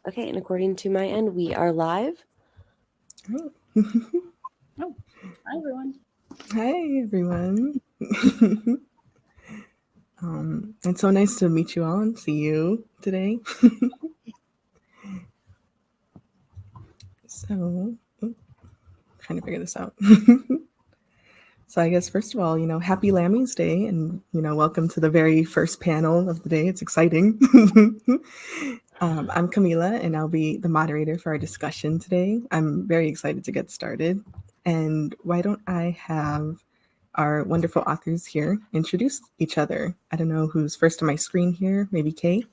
Okay, and according to my end, we are live. Oh, Hi everyone. hi everyone. It's so nice to meet you all and see you today. So, trying to figure this out. So I guess first of all, happy LAMMYS Day, and welcome to the very first panel of the day. It's exciting. I'm Camila, and I'll be the moderator for our discussion today. I'm very excited to get started. And why don't I have our wonderful authors here introduce each other? I don't know who's first on my screen here. Maybe Kay.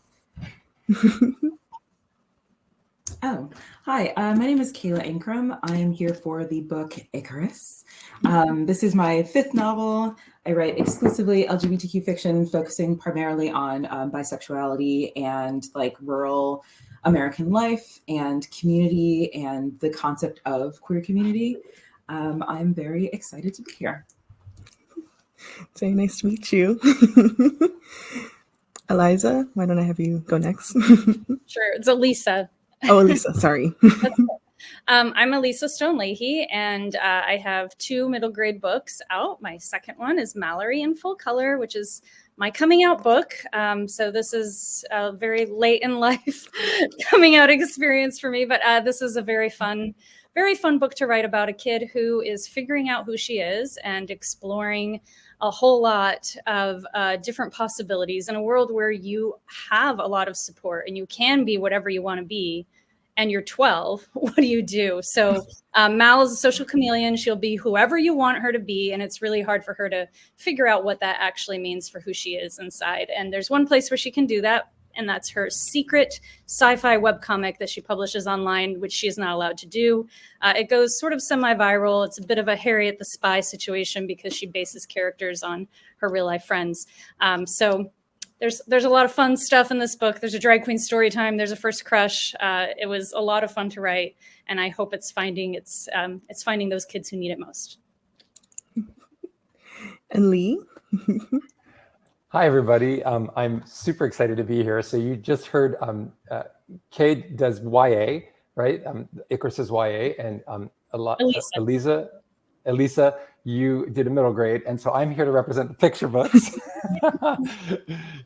Oh, hi. My name is Kayla ACRUM. I am here for the book Icarus. This is my fifth novel. I write exclusively LGBTQ fiction, focusing primarily on bisexuality and like rural American life and community and the concept of queer community. I'm very excited to be here. It's very nice to meet you. Eliza, why don't I have you go next? Sure, it's Elisa. Oh, Elisa, sorry. I'm Elisa Stone Leahy, and I have 2 middle grade books out. My second one is Mallory in Full Color, which is my coming out book. So this is a very late in life coming out experience for me, but this is a very fun book to write about a kid who is figuring out who she is and exploring a whole lot of different possibilities in a world where you have a lot of support and you can be whatever you want to be. And you're 12, what do you do? So Mal is a social chameleon. She'll be whoever you want her to be. And it's really hard for her to figure out what that actually means for who she is inside. And there's one place where she can do that. And that's her secret sci-fi webcomic that she publishes online, which she is not allowed to do. It goes sort of semi-viral. It's a bit of a Harriet the Spy situation because she bases characters on her real life friends. So there's a lot of fun stuff in this book. There's a drag queen story time. There's a first crush. It was a lot of fun to write, and I hope it's finding those kids who need it most. And Lee. Hi, everybody. I'm super excited to be here. So you just heard Kay does YA, right? Icarus is YA, and Elisa, you did a middle grade, and so I'm here to represent the picture books.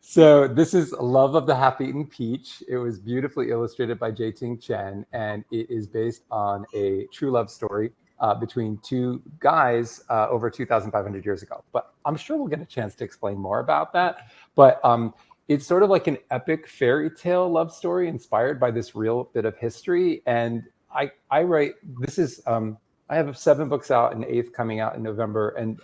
So this is Love of the Half-Eaten Peach. It was beautifully illustrated by Jae-Ting Chen, and it is based on a true love story between 2 guys over 2,500 years ago. But I'm sure we'll get a chance to explain more about that. But it's sort of like an epic fairy tale love story inspired by this real bit of history. And I write, this is, I have 7 books out and 8th coming out in November. And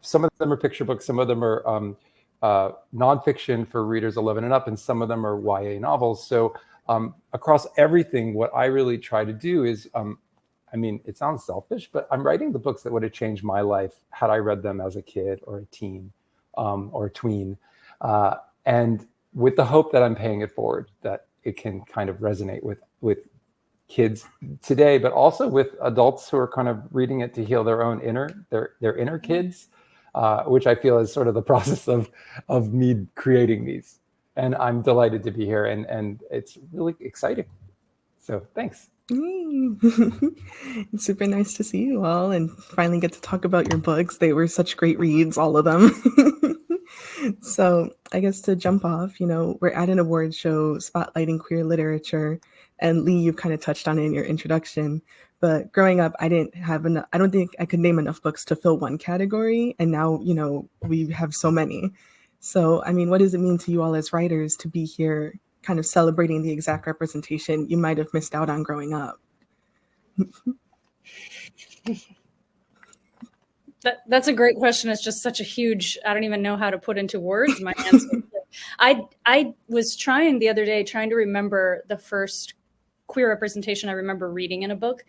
some of them are picture books, some of them are nonfiction for readers 11 and up, and some of them are YA novels. So across everything, what I really try to do is, I mean, it sounds selfish, but I'm writing the books that would have changed my life had I read them as a kid or a teen or a tween. And with the hope that I'm paying it forward, that it can kind of resonate with kids today, but also with adults who are kind of reading it to heal their own their inner kids, which I feel is sort of the process of me creating these. And I'm delighted to be here, and it's really exciting. So thanks. It's super nice to see you all and finally get to talk about your books. They were such great reads, all of them. So I guess to jump off, we're at an award show spotlighting queer literature. And Lee, you've kind of touched on it in your introduction. But growing up, I don't think I could name enough books to fill one category. And now, we have so many. So, I mean, what does it mean to you all as writers to be here kind of celebrating the exact representation you might have missed out on growing up? That's a great question. It's just such a huge, I don't even know how to put into words my answer. I was trying the other day, trying to remember the first queer representation I remember reading in a book.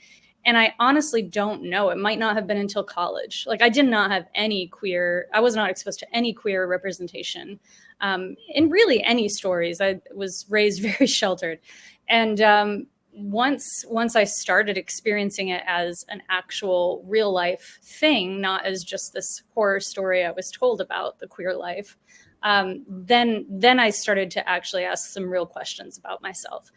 And I honestly don't know. It might not have been until college. Like I did not have I was not exposed to any queer representation in really any stories. I was raised very sheltered. And once I started experiencing it as an actual real life thing, not as just this horror story I was told about the queer life, then I started to actually ask some real questions about myself.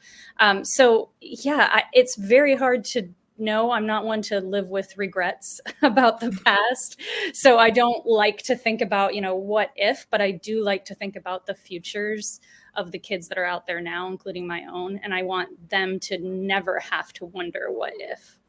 So yeah, it's very hard to know. I'm not one to live with regrets about the past. So I don't like to think about, what if, but I do like to think about the futures of the kids that are out there now, including my own. And I want them to never have to wonder what if.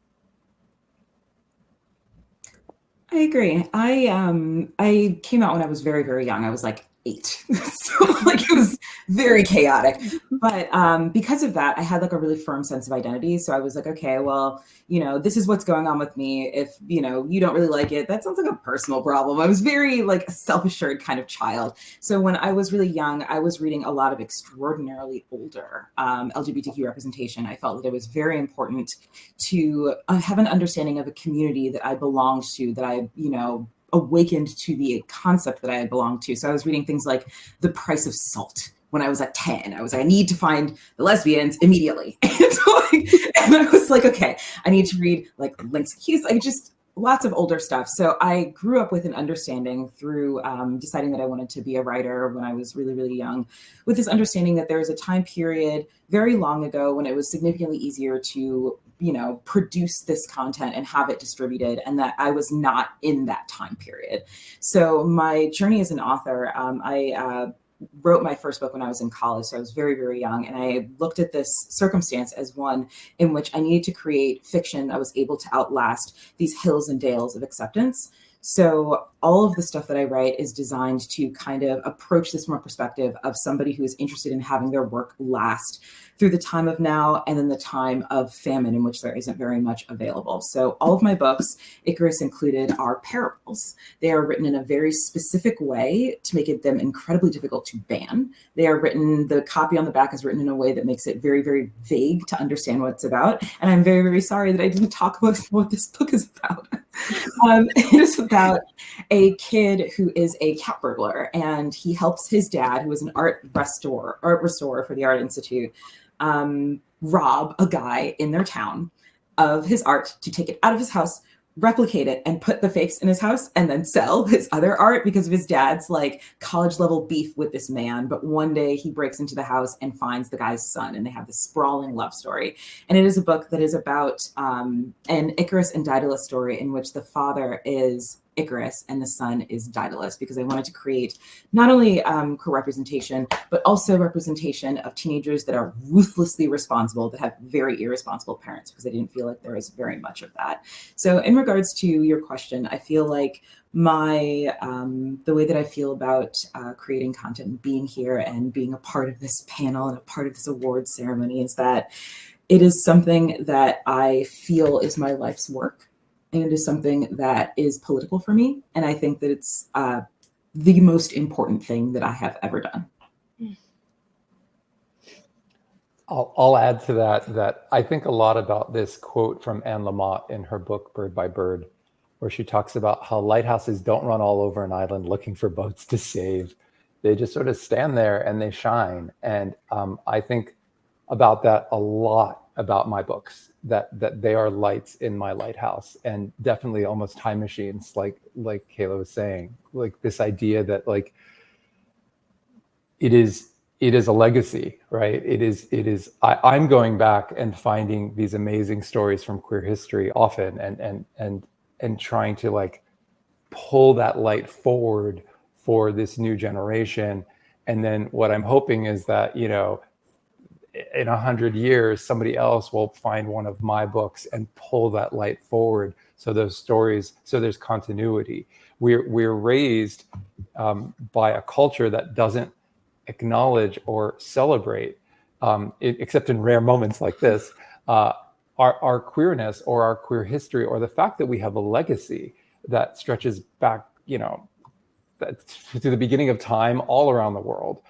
I agree. I came out when I was very, very young. I was like 8. So like it was very chaotic. But because of that, I had like a really firm sense of identity. So I was like, okay, well, this is what's going on with me. If, you don't really like it, that sounds like a personal problem. I was very like a self-assured kind of child. So when I was really young, I was reading a lot of extraordinarily older LGBTQ representation. I felt that it was very important to have an understanding of a community that I belonged to, that I, awakened to the concept that I belonged to. So I was reading things like The Price of Salt when I was at 10. I was like, I need to find the lesbians immediately. And I was like, okay, I need to read like Link's Keys, like just lots of older stuff. So I grew up with an understanding through deciding that I wanted to be a writer when I was really, really young, with this understanding that there was a time period very long ago when it was significantly easier to produce this content and have it distributed, and that I was not in that time period. So my journey as an author, I wrote my first book when I was in college. So I was very, very young. And I looked at this circumstance as one in which I needed to create fiction that was able to outlast these hills and dales of acceptance. So all of the stuff that I write is designed to kind of approach this from a perspective of somebody who is interested in having their work last through the time of now and then the time of famine in which there isn't very much available. So all of my books, Icarus included, are parables. They are written in a very specific way to make them incredibly difficult to ban. They are written, the copy on the back is written in a way that makes it very, very vague to understand what it's about. And I'm very, very sorry that I didn't talk about what this book is about. It is about a kid who is a cat burglar, and he helps his dad, who is an art restorer for the Art Institute, rob a guy in their town of his art to take it out of his house, replicate it, and put the fakes in his house, and then sell his other art because of his dad's like college level beef with this man. But one day he breaks into the house and finds the guy's son, and they have this sprawling love story. And it is a book that is about an Icarus and Daedalus story in which the father is Icarus and the son is Daedalus, because I wanted to create not only co-representation, but also representation of teenagers that are ruthlessly responsible, that have very irresponsible parents, because I didn't feel like there was very much of that. So in regards to your question, I feel like the way that I feel about creating content and being here and being a part of this panel and a part of this awards ceremony is that it is something that I feel is my life's work. And it is something that is political for me. And I think that it's the most important thing that I have ever done. I'll add to that I think a lot about this quote from Anne Lamott in her book, Bird by Bird, where she talks about how lighthouses don't run all over an island looking for boats to save. They just sort of stand there and they shine. And I think about that a lot about my books, that they are lights in my lighthouse, and definitely almost time machines, like Kayla was saying, like this idea that like it is a legacy, right? I'm going back and finding these amazing stories from queer history often and trying to like pull that light forward for this new generation. And then what I'm hoping is that, in 100 years, somebody else will find one of my books and pull that light forward. So those stories, so there's continuity. We're raised by a culture that doesn't acknowledge or celebrate, except in rare moments like this, our queerness or our queer history, or the fact that we have a legacy that stretches back, to the beginning of time all around the world.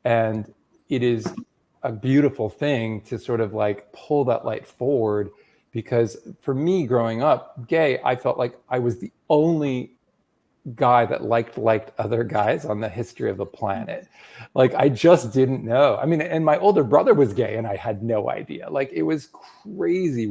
And it is a beautiful thing to sort of like pull that light forward, because for me growing up gay, I felt like I was the only guy that liked other guys on the history of the planet. Like I just didn't know. I mean, and my older brother was gay and I had no idea. Like it was crazy. It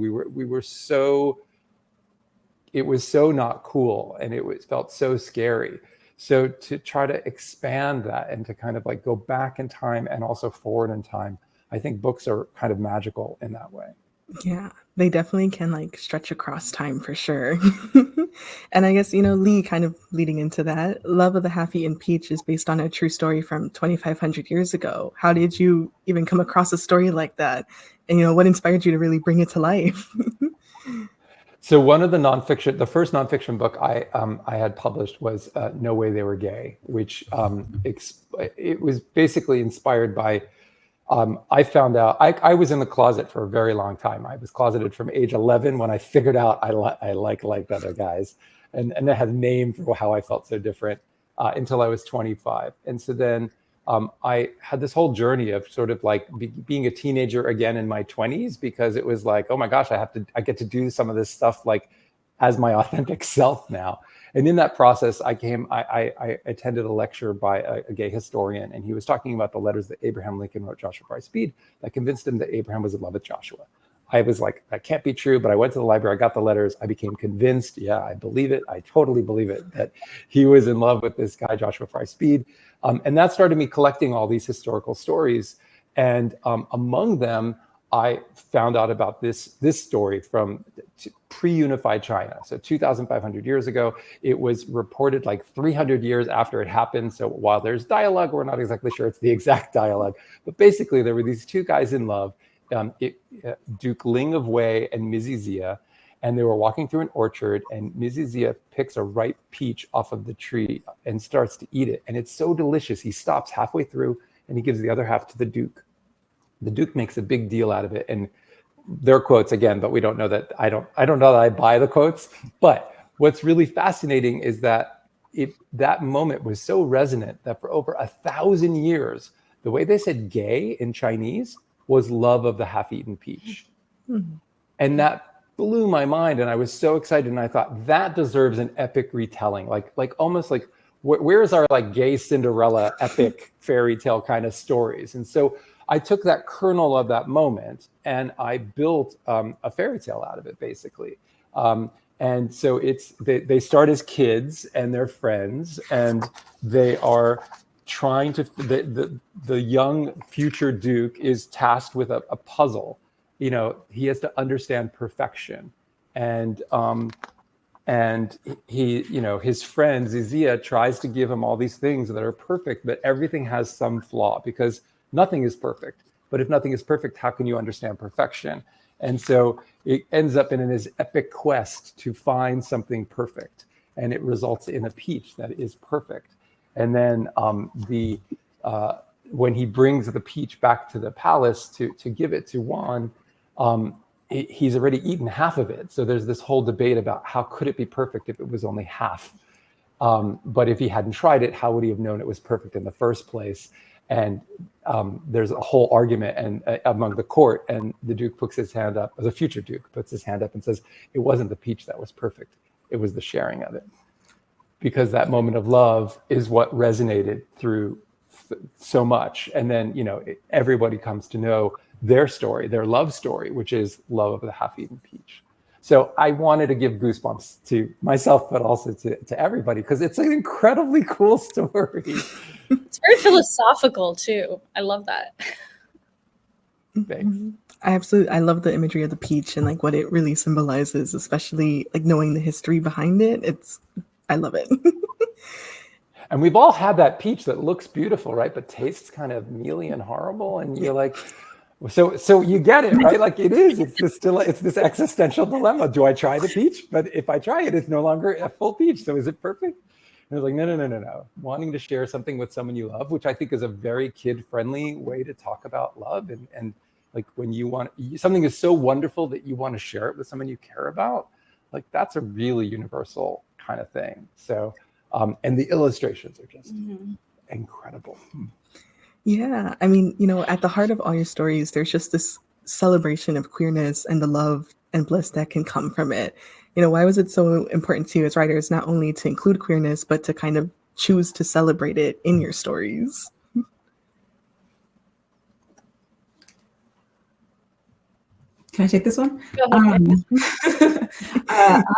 was so not cool, and felt so scary. So to try to expand that and to kind of like go back in time and also forward in time, I think books are kind of magical in that way. Yeah, they definitely can like stretch across time for sure. And I guess, Lee, kind of leading into that, Love of the Half-Eaten Peach is based on a true story from 2,500 years ago. How did you even come across a story like that? And, what inspired you to really bring it to life? So one of the first nonfiction book I had published was No Way They Were Gay, which it was basically inspired by, I found out, I was in the closet for a very long time. I was closeted from age 11 when I figured out I liked other guys, and I had a name for how I felt so different until I was 25. And so then I had this whole journey of sort of like being a teenager again in my 20s, because it was like, oh my gosh, I get to do some of this stuff like as my authentic self now. And in that process, I attended a lecture by a gay historian, and he was talking about the letters that Abraham Lincoln wrote Joshua Fry Speed that convinced him that Abraham was in love with Joshua. I was like, that can't be true, but I went to the library, I got the letters, I became convinced, yeah, I believe it, I totally believe it, that he was in love with this guy, Joshua Fry Speed. And that started me collecting all these historical stories. And among them, I found out about this story from pre-unified China. So 2,500 years ago, it was reported like 300 years after it happened. So while there's dialogue, we're not exactly sure it's the exact dialogue. But basically, there were these two guys in love, Duke Ling of Wei and Mrs. Zia, and they were walking through an orchard, and Mrs. Zia picks a ripe peach off of the tree and starts to eat it. And it's so delicious. He stops halfway through and he gives the other half to the Duke. The Duke makes a big deal out of it. And their quotes again, but we don't know that, I don't know that I buy the quotes. But what's really fascinating is that that moment was so resonant that for over 1,000 years, the way they said gay in Chinese was love of the half-eaten peach. Mm-hmm. And that blew my mind, and I was so excited, and I thought that deserves an epic retelling, like almost like where's our like gay Cinderella epic fairy tale kind of stories. And so I took that kernel of that moment and I built a fairy tale out of it, basically. And so they start as kids and they're friends, and they are trying to, the young future Duke is tasked with a puzzle. He has to understand perfection, and he, his friend Zizia tries to give him all these things that are perfect, but everything has some flaw because nothing is perfect. But if nothing is perfect, how can you understand perfection? And so it ends up in his epic quest to find something perfect, and it results in a peach that is perfect. And then when he brings the peach back to the palace to give it to Juan, he's already eaten half of it. So there's this whole debate about how could it be perfect if it was only half? But if he hadn't tried it, how would he have known it was perfect in the first place? And there's a whole argument among the court, and the Duke puts his hand up, or the future Duke puts his hand up and says, it wasn't the peach that was perfect, it was the sharing of it. Because that moment of love is what resonated through so much. And then, everybody comes to know their story, their love story, which is love of the half-eaten peach. So I wanted to give goosebumps to myself, but also to everybody, because it's an incredibly cool story. It's very philosophical too. I love that. Thanks. I love the imagery of the peach and like what it really symbolizes, especially like knowing the history behind it. I love it. And we've all had that peach that looks beautiful, right? But tastes kind of mealy and horrible. And you're like, so you get it, right? Like it's this existential dilemma. Do I try the peach? But if I try it, it's no longer a full peach. So is it perfect? And it's like, no. Wanting to share something with someone you love, which I think is a very kid-friendly way to talk about love. And like when you want, something is so wonderful that you want to share it with someone you care about, like that's a really universal kind of thing. So, and the illustrations are just incredible. Yeah. I mean, at the heart of all your stories, there's just this celebration of queerness and the love and bliss that can come from it. Why was it so important to you as writers, not only to include queerness, but to kind of choose to celebrate it in your stories? Can I take this one? Go ahead.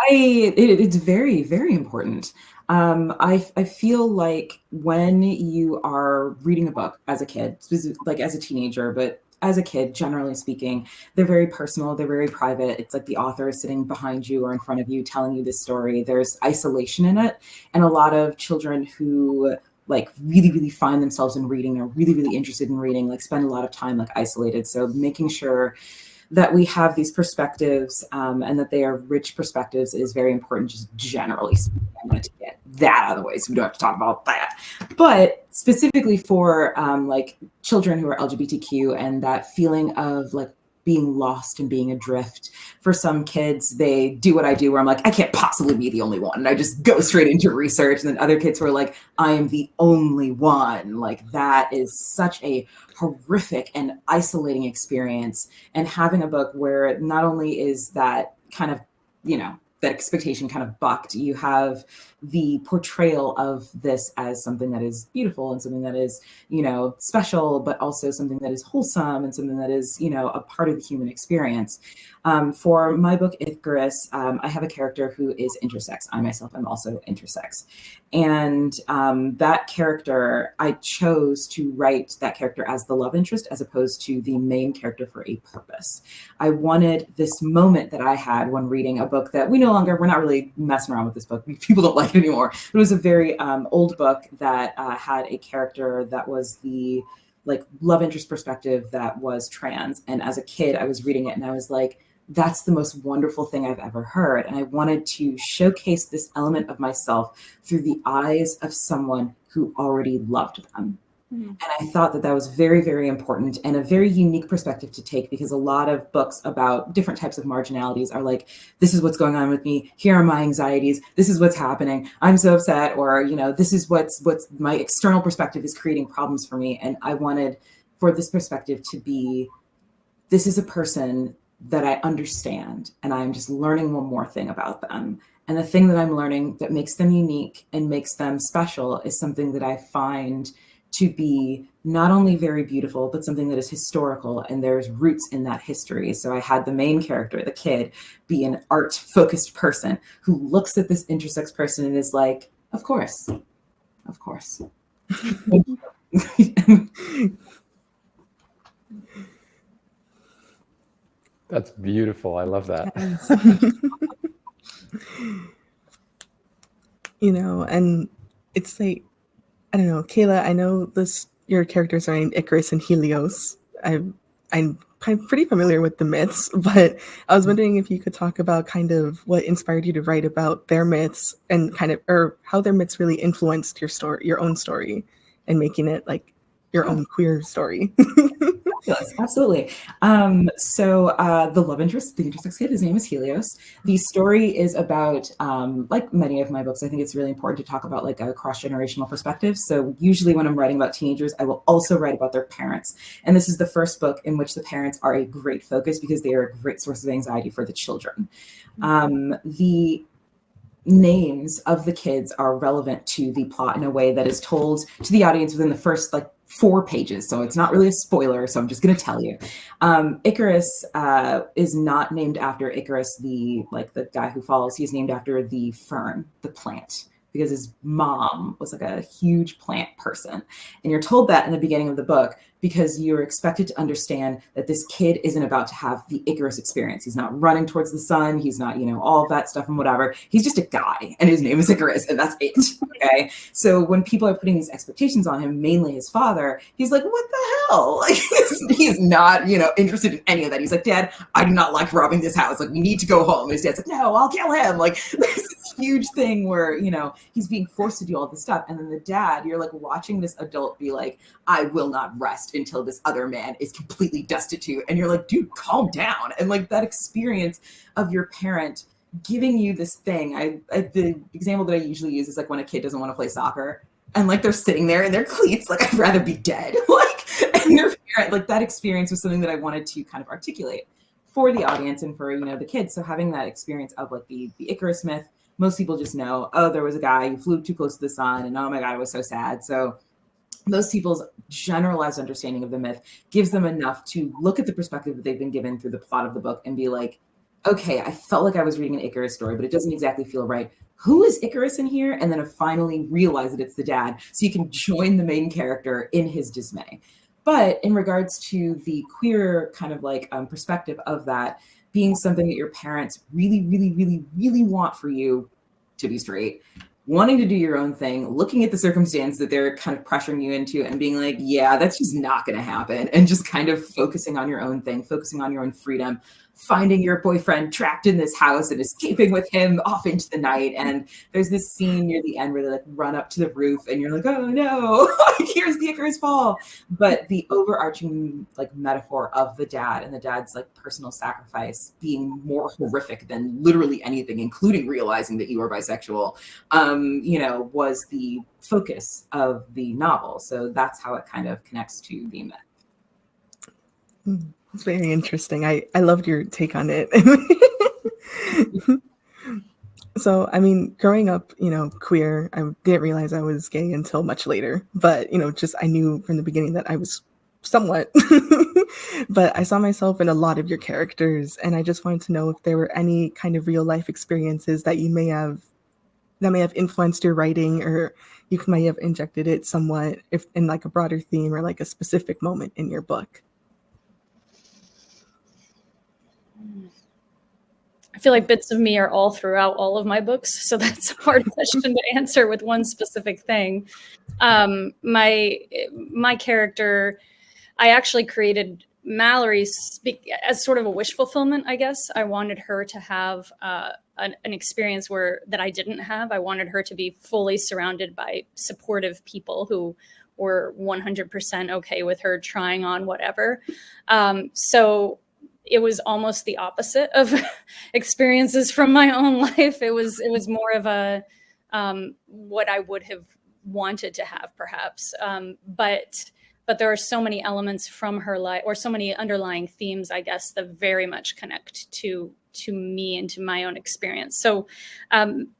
It's very, very important. I feel like when you are reading a book as a kid, like as a teenager, but as a kid, generally speaking, they're very personal, they're very private. It's like the author is sitting behind you or in front of you telling you this story. There's isolation in it. And a lot of children who like really, really find themselves in reading, are really, really interested in reading, like spend a lot of time like isolated. So making sure that we have these perspectives and that they are rich perspectives is very important, just generally speaking. I wanted to get that out of the way so we don't have to talk about that. But specifically for like children who are LGBTQ and that feeling of like being lost and being adrift. For some kids, they do what I do where I'm like, I can't possibly be the only one. And I just go straight into research. And then other kids who are like, I am the only one. Like that is such a horrific and isolating experience. And having a book where not only is that kind of, you know, that expectation kind of bucked, you have the portrayal of this as something that is beautiful and something that is, you know, special, but also something that is wholesome and something that is, you know, a part of the human experience. For my book, Icarus, I have a character who is intersex. I myself am also intersex. And that character, I chose to write that character as the love interest as opposed to the main character for a purpose. I wanted this moment that I had when reading a book that we're not really messing around with this book. People don't like it anymore. It was a very old book that had a character that was the like love interest perspective that was trans. And as a kid, I was reading it and I was like, that's the most wonderful thing I've ever heard. And I wanted to showcase this element of myself through the eyes of someone who already loved them. Mm-hmm. And I thought that that was very, very important and a very unique perspective to take, because a lot of books about different types of marginalities are like, this is what's going on with me. Here are my anxieties. This is what's happening. I'm so upset. Or, you know, this is what's my external perspective is creating problems for me. And I wanted for this perspective to be, this is a person that I understand, and I'm just learning one more thing about them. And the thing that I'm learning that makes them unique and makes them special is something that I find to be not only very beautiful, but something that is historical and there's roots in that history. So I had the main character, the kid, be an art-focused person who looks at this intersex person and is like, of course. That's beautiful. I love that. You know, and it's like, I don't know, Kayla, I know your characters are named Icarus and Helios. I'm pretty familiar with the myths, but I was wondering if you could talk about kind of what inspired you to write about their myths and kind of, or how their myths really influenced your own story and making it like your own queer story. Yes, absolutely. So the love interest, the intersex kid, his name is Helios. The story is about, like many of my books, I think it's really important to talk about like a cross-generational perspective. So usually when I'm writing about teenagers, I will also write about their parents. And this is the first book in which the parents are a great focus because they are a great source of anxiety for the children. The names of the kids are relevant to the plot in a way that is told to the audience within the first like 4 pages. So it's not really a spoiler. So I'm just going to tell you. Icarus is not named after Icarus, the guy who falls. He's named after the fern, the plant, because his mom was like a huge plant person. And you're told that in the beginning of the book because you're expected to understand that this kid isn't about to have the Icarus experience. He's not running towards the sun. He's not, you know, all of that stuff and whatever. He's just a guy and his name is Icarus and that's it. Okay. So when people are putting these expectations on him, mainly his father, he's like, what the hell? Like he's not, you know, interested in any of that. He's like, Dad, I do not like robbing this house. Like we need to go home. And his dad's like, no, I'll kill him. Like there's this huge thing where, you know, he's being forced to do all this stuff. And then the dad, you're like watching this adult be like, I will not rest until this other man is completely destitute. And you're like, dude, calm down. And like that experience of your parent giving you this thing. The example that I usually use is like when a kid doesn't want to play soccer and like they're sitting there in their cleats, like I'd rather be dead. Like, and their parent, like that experience was something that I wanted to kind of articulate for the audience and for, you know, the kids. So having that experience of like the Icarus myth, most people just know, oh, there was a guy who flew too close to the sun and oh my God, it was so sad. So most people's generalized understanding of the myth gives them enough to look at the perspective that they've been given through the plot of the book and be like, okay, I felt like I was reading an Icarus story, but it doesn't exactly feel right. Who is Icarus in here? And then I finally realize that it's the dad. So you can join the main character in his dismay. But in regards to the queer kind of like perspective of that being something that your parents really, really, really, really want for you to be straight, wanting to do your own thing, looking at the circumstance that they're kind of pressuring you into and being like, yeah, that's just not going to happen. And just kind of focusing on your own thing, focusing on your own freedom, finding your boyfriend trapped in this house and escaping with him off into the night. And there's this scene near the end where they like run up to the roof and you're like, oh no, here's the Icarus fall. But the overarching like metaphor of the dad and the dad's like personal sacrifice being more horrific than literally anything, including realizing that you are bisexual, was the focus of the novel. So that's how it kind of connects to the myth. It's very interesting. I loved your take on it. So, I mean, growing up, queer, I didn't realize I was gay until much later. But, just I knew from the beginning that I was somewhat. But I saw myself in a lot of your characters. And I just wanted to know if there were any kind of real life experiences that may have influenced your writing, or you might have injected it somewhat if in like a broader theme or like a specific moment in your book. I feel like bits of me are all throughout all of my books, so that's a hard question to answer with one specific thing. My character, I actually created Mallory as sort of a wish fulfillment, I guess. I wanted her to have an experience that I didn't have. I wanted her to be fully surrounded by supportive people who were 100% okay with her trying on whatever. So it was almost the opposite of experiences from my own life. It was more of a what I would have wanted to have, perhaps. But there are so many elements from her life, or so many underlying themes, I guess, that very much connect to me and to my own experience. So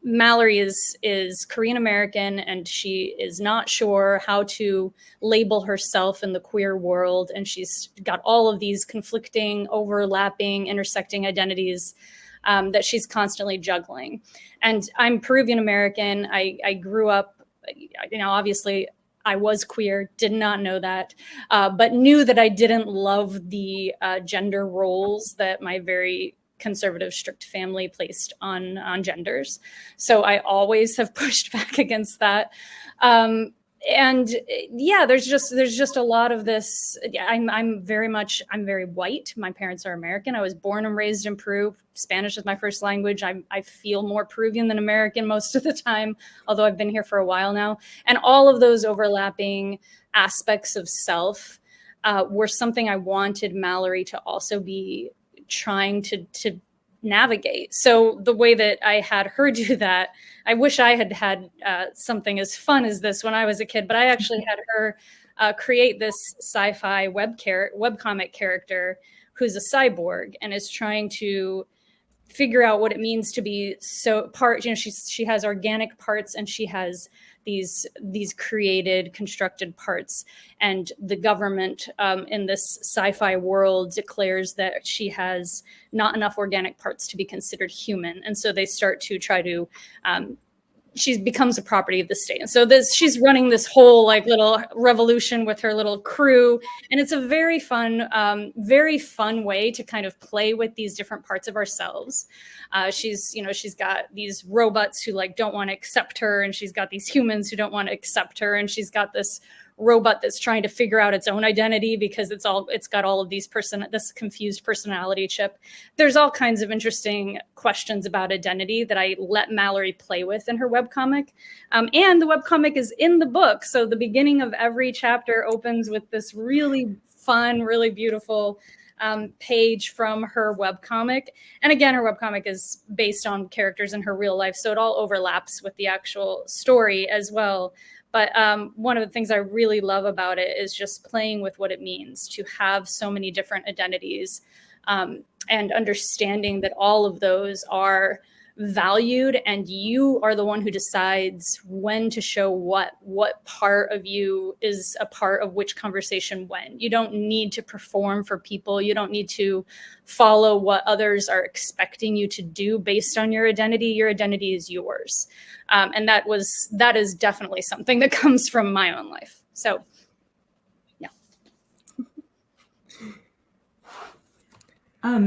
Mallory is Korean American, and she is not sure how to label herself in the queer world. And she's got all of these conflicting, overlapping, intersecting identities that she's constantly juggling. And I'm Peruvian American. I grew up, obviously I was queer, did not know that, but knew that I didn't love the gender roles that my very conservative, strict family placed on genders. So I always have pushed back against that. And yeah, there's just a lot of this. I'm very white. My parents are American. I was born and raised in Peru. Spanish is my first language. I feel more Peruvian than American most of the time, although I've been here for a while now. And all of those overlapping aspects of self were something I wanted Mallory to also be trying to navigate. So the way that I had her do that, I wish I had something as fun as this when I was a kid, but I actually had her create this sci-fi webcomic character who's a cyborg and is trying to figure out what it means to be she has organic parts and she has these created, constructed parts. And the government in this sci-fi world declares that she has not enough organic parts to be considered human. And so they start to try to, she becomes a property of the state. And so she's running this whole like little revolution with her little crew. And it's a very fun way to kind of play with these different parts of ourselves. She's got these robots who like don't want to accept her, and she's got these humans who don't want to accept her, and she's got this robot that's trying to figure out its own identity because it's got all of this confused personality chip. There's all kinds of interesting questions about identity that I let Mallory play with in her webcomic. And the webcomic is in the book. So the beginning of every chapter opens with this really fun, really beautiful page from her webcomic. And again, her webcomic is based on characters in her real life. So it all overlaps with the actual story as well. But one of the things I really love about it is just playing with what it means to have so many different identities and understanding that all of those are valued, and you are the one who decides when to show what part of you is a part of which conversation when. You don't need to perform for people. You don't need to follow what others are expecting you to do based on your identity. Your identity is yours. And that is definitely something that comes from my own life. So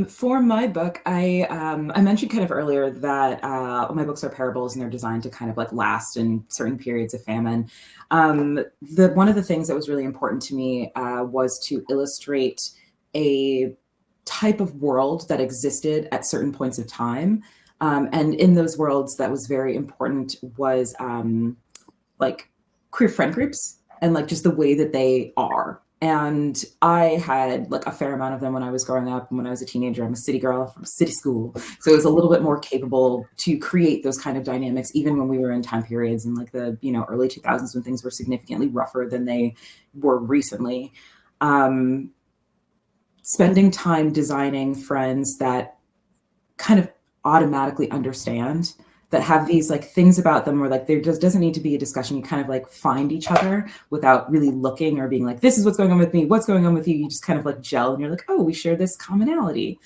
for my book, I mentioned kind of earlier that my books are parables and they're designed to kind of like last in certain periods of famine. One of the things that was really important to me was to illustrate a type of world that existed at certain points of time. And in those worlds, that was very important was like queer friend groups and like just the way that they are. And I had like a fair amount of them when I was growing up. And when I was a teenager, I'm a city girl from a city school. So it was a little bit more capable to create those kind of dynamics, even when we were in time periods in like the, early 2000s when things were significantly rougher than they were recently. Spending time designing friends that kind of automatically understand, that have these like things about them where like there just doesn't need to be a discussion. You kind of like find each other without really looking or being like, this is what's going on with me, what's going on with you. You just kind of like gel and you're like, oh, we share this commonality.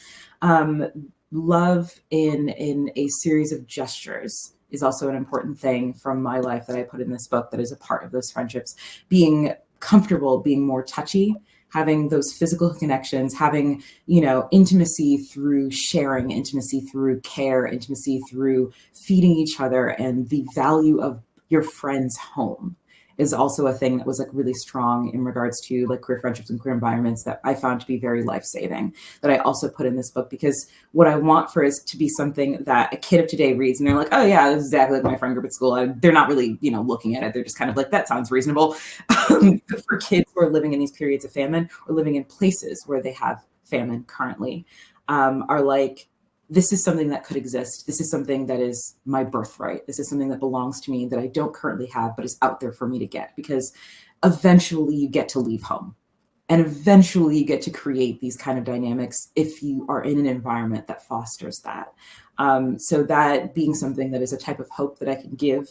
Love in a series of gestures is also an important thing from my life that I put in this book that is a part of those friendships. Being comfortable, being more touchy, having those physical connections, having, intimacy through sharing, intimacy through care, intimacy through feeding each other, and the value of your friend's home is also a thing that was like really strong in regards to like queer friendships and queer environments that I found to be very life-saving, that I also put in this book, because what I want for is to be something that a kid of today reads and they're like, oh yeah, this is exactly like my friend group at school. They're not really, looking at it. They're just kind of like, that sounds reasonable. For kids who are living in these periods of famine or living in places where they have famine currently, are like, this is something that could exist. This is something that is my birthright. This is something that belongs to me that I don't currently have, but is out there for me to get, because eventually you get to leave home and eventually you get to create these kind of dynamics if you are in an environment that fosters that. So that being something that is a type of hope that I can give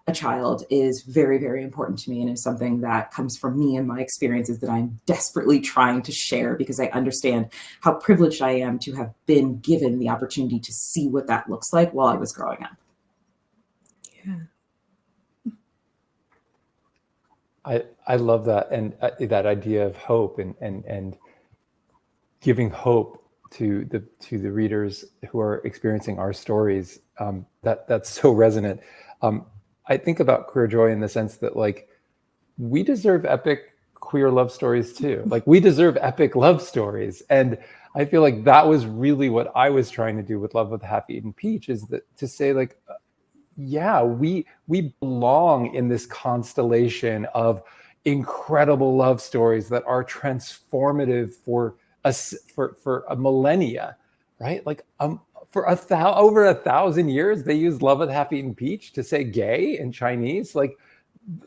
a child is very, very important to me, and is something that comes from me and my experiences that I'm desperately trying to share, because I understand how privileged I am to have been given the opportunity to see what that looks like while I was growing up. Yeah. I love that, and that idea of hope and giving hope to the readers who are experiencing our stories. That's so resonant. I think about Queer Joy in the sense that like we deserve epic queer love stories too. Like we deserve epic love stories. And I feel like that was really what I was trying to do with Love with a Half-Eaten Peach, is that to say like, yeah, we belong in this constellation of incredible love stories that are transformative for us, for a millennia, right? Like for over 1,000 years, they used Love with a Half-Eaten Peach to say gay in Chinese. Like,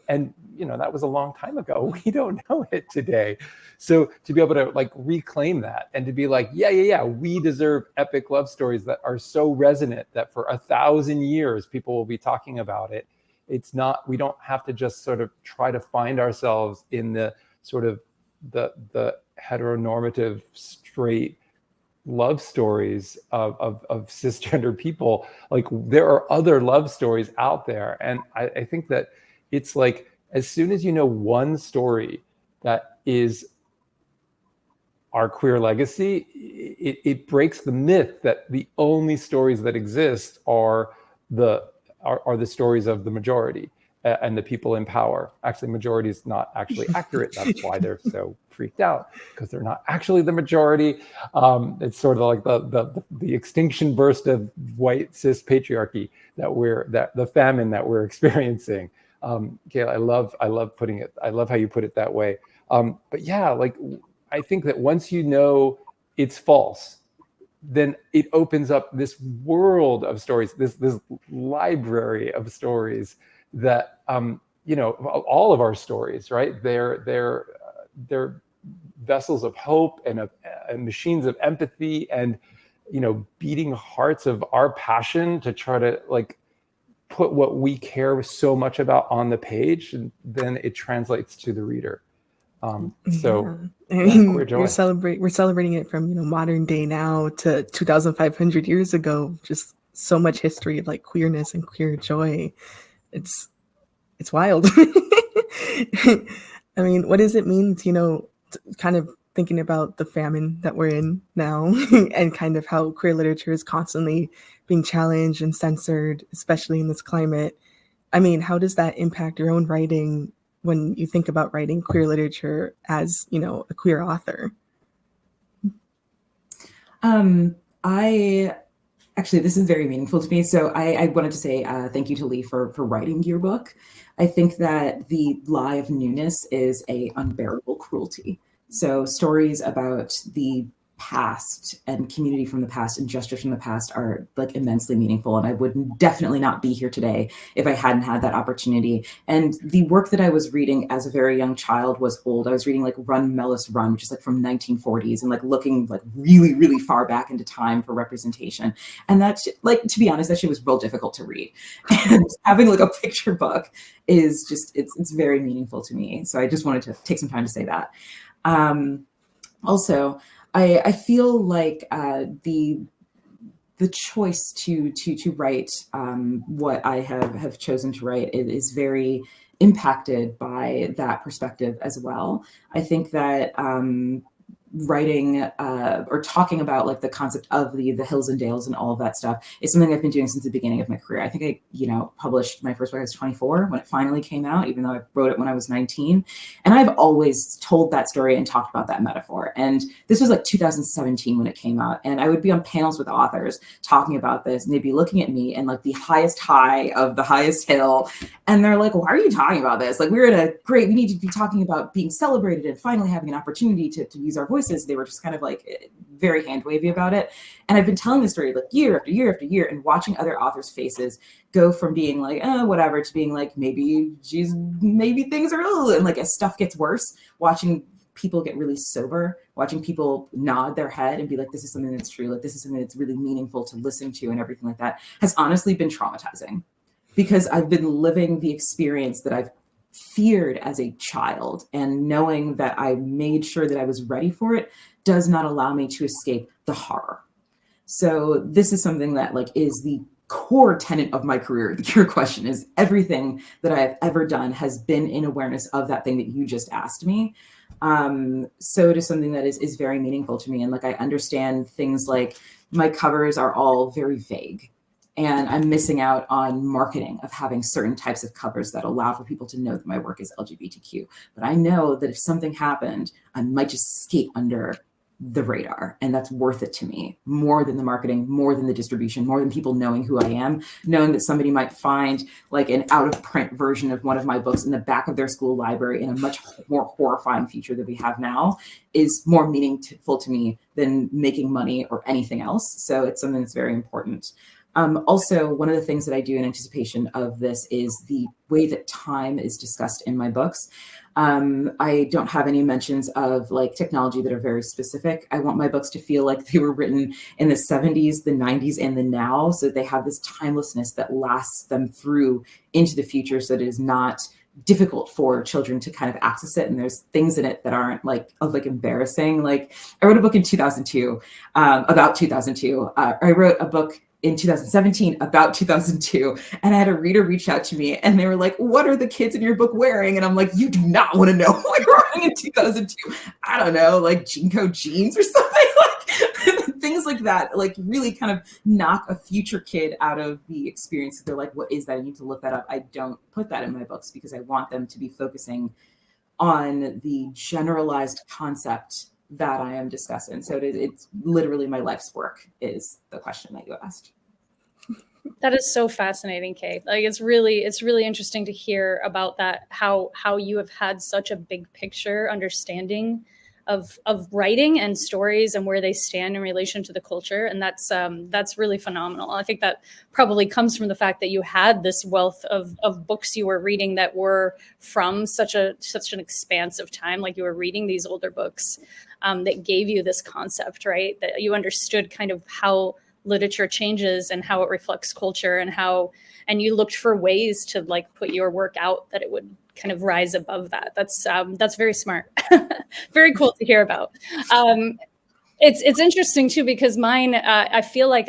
and that was a long time ago. We don't know it today. So to be able to like reclaim that and to be like, yeah, we deserve epic love stories that are so resonant that for 1,000 years, people will be talking about it. It's not, we don't have to just sort of try to find ourselves in the sort of the heteronormative straight love stories of cisgender people. Like there are other love stories out there. And I think that it's like, as soon as you know one story that is our queer legacy, it breaks the myth that the only stories that exist are the stories of the majority and the people in power. Actually, majority is not actually accurate. That's why they're so freaked out, because they're not actually the majority. It's sort of like the extinction burst of white cis patriarchy that the famine that we're experiencing. Kayla, I love putting it. I love how you put it that way. But yeah, like I think that once you know it's false, then it opens up this world of stories, this library of stories that all of our stories, right? They're vessels of hope and machines of empathy, and beating hearts of our passion to try to like put what we care so much about on the page, and then it translates to the reader. So I mean, queer joy. we're celebrating it from modern day now to 2,500 years ago. Just so much history of like queerness and queer joy. It's wild. I mean, what does it mean to kind of thinking about the famine that we're in now and kind of how queer literature is constantly being challenged and censored, especially in this climate? I mean, how does that impact your own writing when you think about writing queer literature as, a queer author? Actually, this is very meaningful to me. So I wanted to say thank you to Lee for writing your book. I think that the lie of newness is a unbearable cruelty. So stories about the past and community from the past and justice from the past are like immensely meaningful. And I would definitely not be here today if I hadn't had that opportunity. And the work that I was reading as a very young child was old. I was reading like Run, Mellis, Run, which is like from 1940s and like looking like really, really far back into time for representation. And that's like, to be honest, that shit was real difficult to read. And having like a picture book is just, it's very meaningful to me. So I just wanted to take some time to say that. Also, I feel like the choice to write what I have chosen to write is very impacted by that perspective as well. I think that writing or talking about like the concept of the hills and dales and all of that stuff is something I've been doing since the beginning of my career. I think I, published my first book. I was 24 when it finally came out, even though I wrote it when I was 19. And I've always told that story and talked about that metaphor. And this was like 2017 when it came out. And I would be on panels with authors talking about this, and they'd be looking at me and like the highest high of the highest hill. And they're like, why are you talking about this? Like, we need to be talking about being celebrated and finally having an opportunity to use our voices. They were just kind of like very hand wavy about it. And I've been telling this story like year after year after year and watching other authors' faces go from being like, whatever, to being like, maybe things are, and like as stuff gets worse, watching people get really sober, watching people nod their head and be like, this is something that's true. Like, this is something that's really meaningful to listen to and everything like that has honestly been traumatizing, because I've been living the experience that I've feared as a child, and knowing that I made sure that I was ready for it does not allow me to escape the horror. So this is something that like is the core tenet of my career. Your question is everything that I have ever done has been in awareness of that thing that you just asked me. So it is something that is very meaningful to me. And like, I understand things like my covers are all very vague. And I'm missing out on marketing of having certain types of covers that allow for people to know that my work is LGBTQ. But I know that if something happened, I might just skate under the radar. And that's worth it to me, more than the marketing, more than the distribution, more than people knowing who I am, knowing that somebody might find like an out of print version of one of my books in the back of their school library in a much more horrifying future that we have now is more meaningful to me than making money or anything else. So it's something that's very important. Also, one of the things that I do in anticipation of this is the way that time is discussed in my books. I don't have any mentions of like technology that are very specific. I want my books to feel like they were written in the 70s, the 90s, and the now, so that they have this timelessness that lasts them through into the future, so that it is not difficult for children to kind of access it. And there's things in it that aren't like embarrassing. Like, I wrote a book in 2002 about 2002. I wrote a book in 2017 about 2002. And I had a reader reach out to me and they were like, what are the kids in your book wearing? And I'm like, you do not want to know what we were wearing in 2002. I don't know, like Jinko jeans or something, like things like that, like really kind of knock a future kid out of the experience. They're like, what is that? I need to look that up. I don't put that in my books because I want them to be focusing on the generalized concept that I am discussing. So it's literally my life's work is the question that you asked. That is so fascinating, Kate. Like, it's really interesting to hear about that, how you have had such a big picture understanding of writing and stories and where they stand in relation to the culture. And that's really phenomenal. I think that probably comes from the fact that you had this wealth of books you were reading that were from such an expansive time. Like you were reading these older books that gave you this concept, right? That you understood kind of how literature changes and how it reflects culture, and you looked for ways to like put your work out that it would kind of rise above that. That's very smart. Very cool to hear about. It's interesting too, because mine, I feel like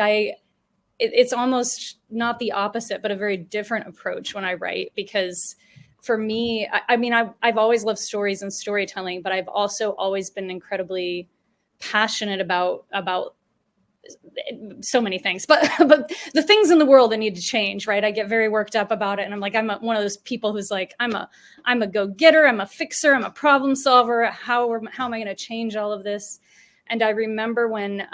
it's almost not the opposite, but a very different approach when I write, because for me, I've always loved stories and storytelling, but I've also always been incredibly passionate about so many things, but the things in the world that need to change, right? I get very worked up about it. And I'm like, I'm one of those people who's like, I'm a go-getter, I'm a fixer, I'm a problem solver. How am I going to change all of this? And I remember when,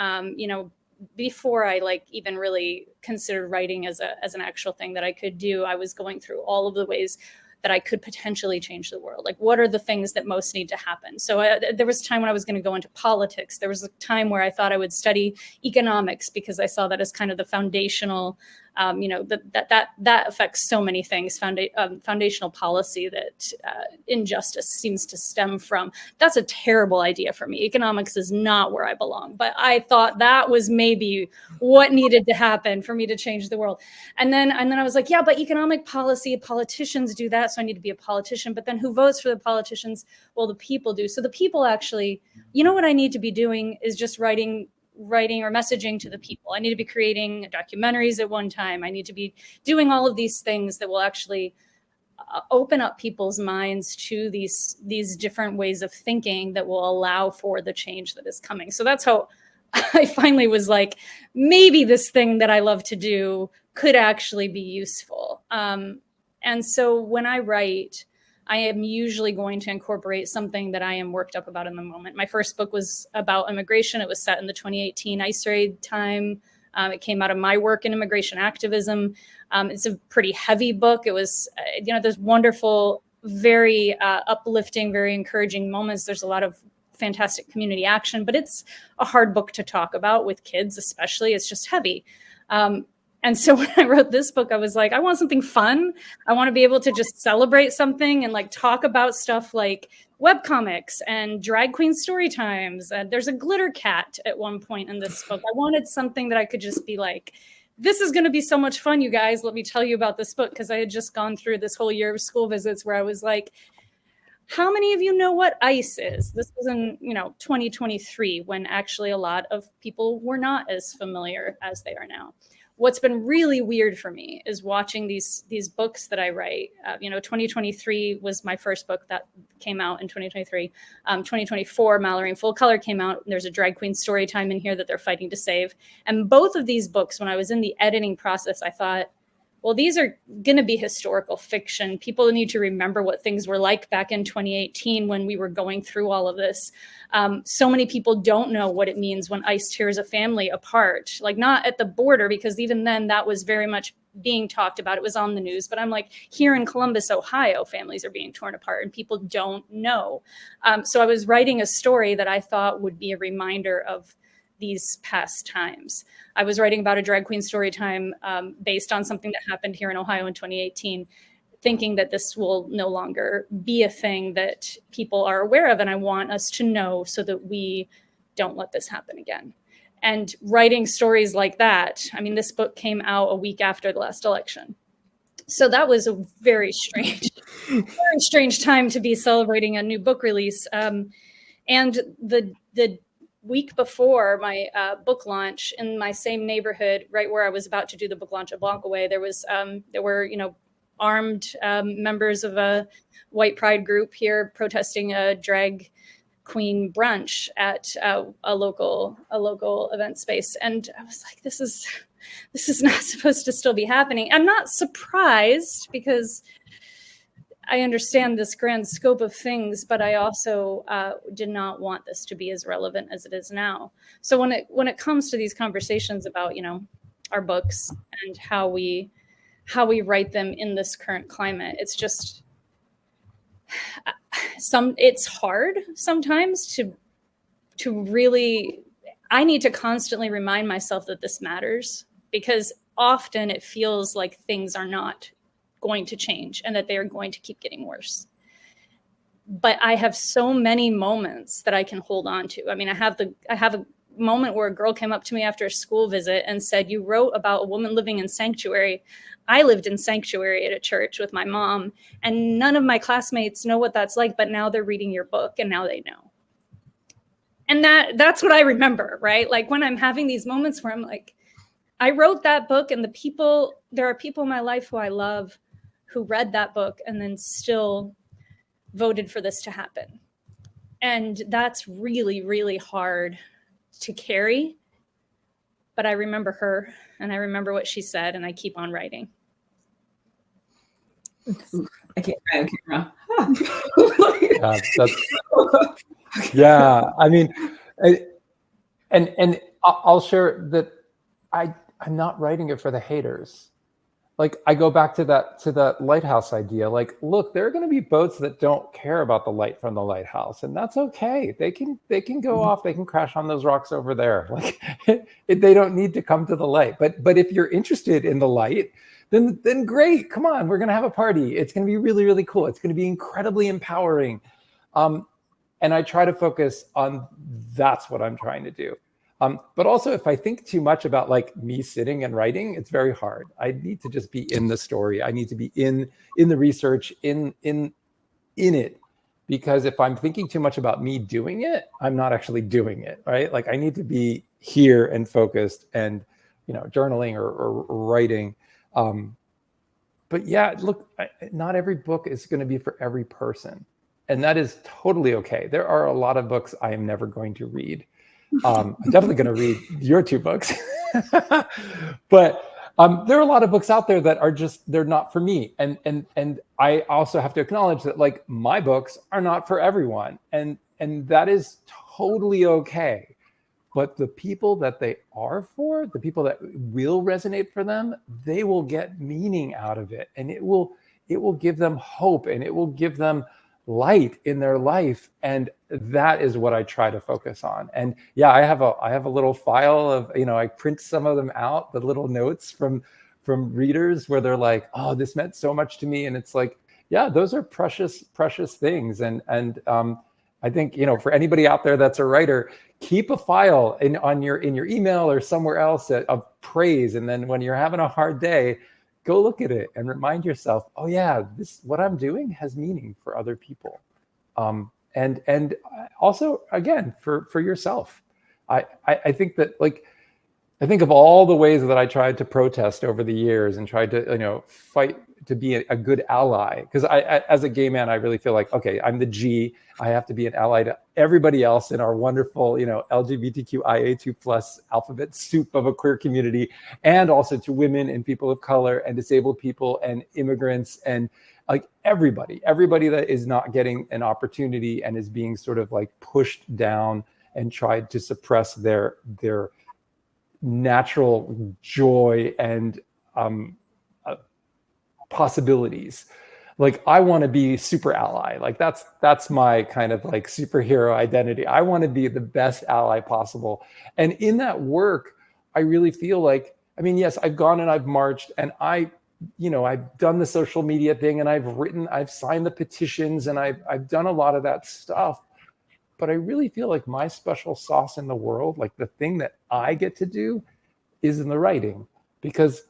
before I like even really considered writing as an actual thing that I could do, I was going through all of the ways that I could potentially change the world. Like, what are the things that most need to happen? So there was a time when I was going to go into politics. There was a time where I thought I would study economics because I saw that as kind of the foundational, that affects so many things, foundational policy that injustice seems to stem from. That's a terrible idea for me. Economics is not where I belong, but I thought that was maybe what needed to happen for me to change the world. And then I was like, yeah, but economic policy, politicians do that, so I need to be a politician. But then who votes for the politicians? Well, the people do. So the people actually, what I need to be doing is just writing or messaging to the people. I need to be creating documentaries at one time. I need to be doing all of these things that will actually open up people's minds to these different ways of thinking that will allow for the change that is coming. So that's how I finally was like, maybe this thing that I love to do could actually be useful. And so when I write, I am usually going to incorporate something that I am worked up about in the moment. My first book was about immigration. It was set in the 2018 ICE raid time. It came out of my work in immigration activism. It's a pretty heavy book. It was, there's wonderful, very uplifting, very encouraging moments. There's a lot of fantastic community action, but it's a hard book to talk about with kids, especially. It's just heavy. And so when I wrote this book, I was like, I want something fun. I want to be able to just celebrate something and like talk about stuff like webcomics and drag queen story times. There's a glitter cat at one point in this book. I wanted something that I could just be like, this is going to be so much fun, you guys. Let me tell you about this book, because I had just gone through this whole year of school visits where I was like, how many of you know what ICE is? This was in 2023, when actually a lot of people were not as familiar as they are now. What's been really weird for me is watching these books that I write. 2023 was my first book that came out in 2023. 2024, Mallory in Full Color came out. There's a drag queen story time in here that they're fighting to save. And both of these books, when I was in the editing process, I thought, well, these are going to be historical fiction. People need to remember what things were like back in 2018 when we were going through all of this. So many people don't know what it means when ICE tears a family apart, like not at the border, because even then that was very much being talked about. It was on the news, but I'm like, here in Columbus, Ohio, families are being torn apart and people don't know. So I was writing a story that I thought would be a reminder of these past times. I was writing about a drag queen story time based on something that happened here in Ohio in 2018, thinking that this will no longer be a thing that people are aware of. And I want us to know so that we don't let this happen again. And writing stories like that, I mean, this book came out a week after the last election. So that was a very strange time to be celebrating a new book release. And the week before my book launch, in my same neighborhood, right where I was about to do the book launch at Blockaway, there were armed members of a white pride group here protesting a drag queen brunch at a local event space, and I was like, this is not supposed to still be happening. I'm not surprised, because I understand this grand scope of things, but I also did not want this to be as relevant as it is now. So when it comes to these conversations about, our books and how we write them in this current climate, it's just it's hard sometimes to really, I need to constantly remind myself that this matters, because often it feels like things are not going to change and that they are going to keep getting worse. But I have so many moments that I can hold on to. I mean, I have a moment where a girl came up to me after a school visit and said, "You wrote about a woman living in sanctuary. I lived in sanctuary at a church with my mom, and none of my classmates know what that's like, but now they're reading your book and now they know." And that's what I remember, right? Like when I'm having these moments where I'm like, I wrote that book, and there are people in my life who I love who read that book and then still voted for this to happen. And that's really, really hard to carry. But I remember her, and I remember what she said, and I keep on writing. Ooh, I can't cry on camera. Yeah, I mean, and I'll share that I'm not writing it for the haters. Like, I go back to that lighthouse idea. Like, look, there are going to be boats that don't care about the light from the lighthouse, and that's okay. They can go off. They can crash on those rocks over there. Like, they don't need to come to the light. But if you're interested in the light, then great. Come on, we're going to have a party. It's going to be really, really cool. It's going to be incredibly empowering. And I try to focus on that's what I'm trying to do. But also, if I think too much about like me sitting and writing, it's very hard. I need to just be in the story. I need to be in the research, in it, because if I'm thinking too much about me doing it, I'm not actually doing it, right? Like, I need to be here and focused and, journaling or writing. But yeah, look, not every book is going to be for every person, and that is totally okay. There are a lot of books I am never going to read. I'm definitely going to read your 2 books, but there are a lot of books out there that are they're not for me. And I also have to acknowledge that, like, my books are not for everyone, and that is totally okay. But the people that they are for, the people that will resonate for them, they will get meaning out of it, and it will give them hope, and it will give them light in their life. And that is what I try to focus on. And yeah, I have a little file of, I print some of them out, the little notes from readers where they're like, "Oh, this meant so much to me." And it's like, yeah, those are precious things. And I think, for anybody out there that's a writer, keep a file in your email or somewhere else of praise. And then when you're having a hard day, go look at it and remind yourself, oh yeah, what I'm doing has meaning for other people. And also, again, for yourself. I think that, like, I think of all the ways that I tried to protest over the years and tried to, fight to be a good ally. Because I, as a gay man, I really feel like, okay, I'm the G. I have to be an ally to everybody else in our wonderful, LGBTQIA2+ alphabet soup of a queer community, and also to women and people of color and disabled people and immigrants and like everybody that is not getting an opportunity and is being sort of like pushed down and tried to suppress their natural joy and possibilities. Like, I want to be super ally. Like, that's my kind of like superhero identity. I want to be the best ally possible. And in that work, I really feel like, I mean, yes, I've gone and I've marched, and I've done the social media thing, and I've signed the petitions, and I've done a lot of that stuff. But I really feel like my special sauce in the world, like the thing that I get to do, is in the writing, because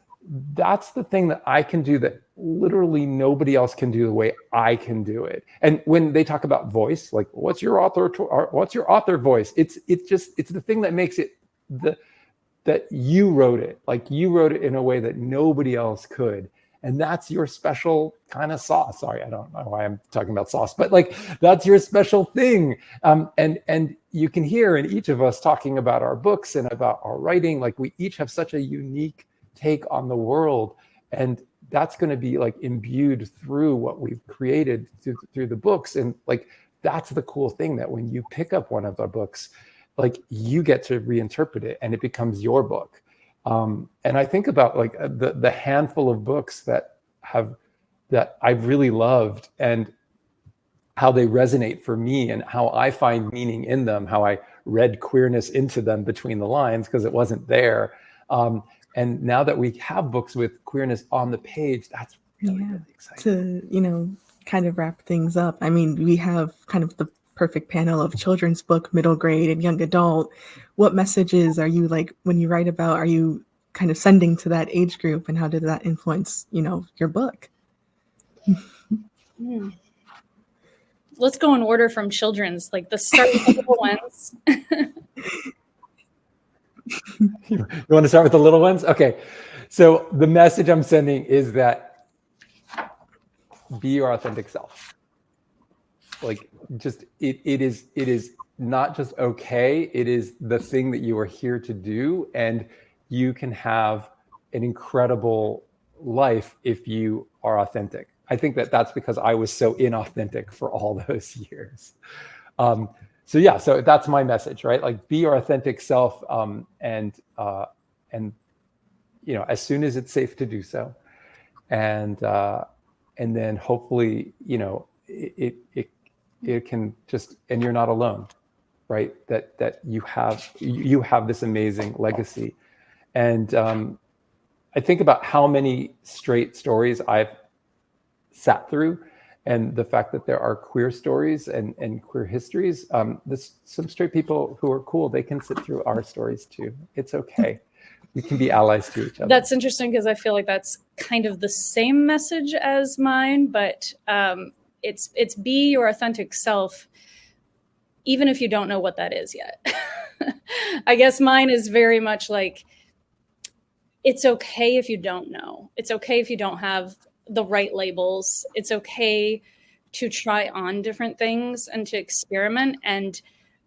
that's the thing that I can do that literally nobody else can do the way I can do it. And when they talk about voice, like, what's your author voice? It's the thing that makes it that you wrote it. Like, you wrote it in a way that nobody else could. And that's your special kind of sauce. Sorry, I don't know why I'm talking about sauce, but like, that's your special thing. And you can hear in each of us talking about our books and about our writing, like, we each have such a unique take on the world. And that's going to be like imbued through what we've created through the books. And like, that's the cool thing, that when you pick up one of our books, like, you get to reinterpret it and it becomes your book. And I think about like the handful of books that I've really loved, and how they resonate for me and how I find meaning in them, how I read queerness into them between the lines because it wasn't there. And now that we have books with queerness on the page, that's really exciting. To, you know, kind of wrap things up, I mean, we have kind of the perfect panel of children's book, middle grade, and young adult. What messages are you, like, when you write about, are you kind of sending to that age group, and how did that influence, you know, your book? Let's go in order from children's, like the start with the little ones. You want to start with the little ones? Okay. So the message I'm sending is that be your authentic self. Like, just it is not just okay, it is the thing that you are here to do, and you can have an incredible life if you are authentic. I think that that's because I was so inauthentic for all those years. So yeah, so that's my message, right? Like, be your authentic self, and you know, as soon as it's safe to do so, and then hopefully, you know, it can just, and you're not alone, right? That you have this amazing legacy, and I think about how many straight stories I've sat through, and the fact that there are queer stories and queer histories. Some straight people who are cool, they can sit through our stories too. It's okay. We can be allies to each other. That's interesting, because I feel like that's kind of the same message as mine, but it's be your authentic self, even if you don't know what that is yet. I guess mine is very much like, it's okay if you don't know. It's okay if you don't have the right labels. It's okay to try on different things and to experiment. And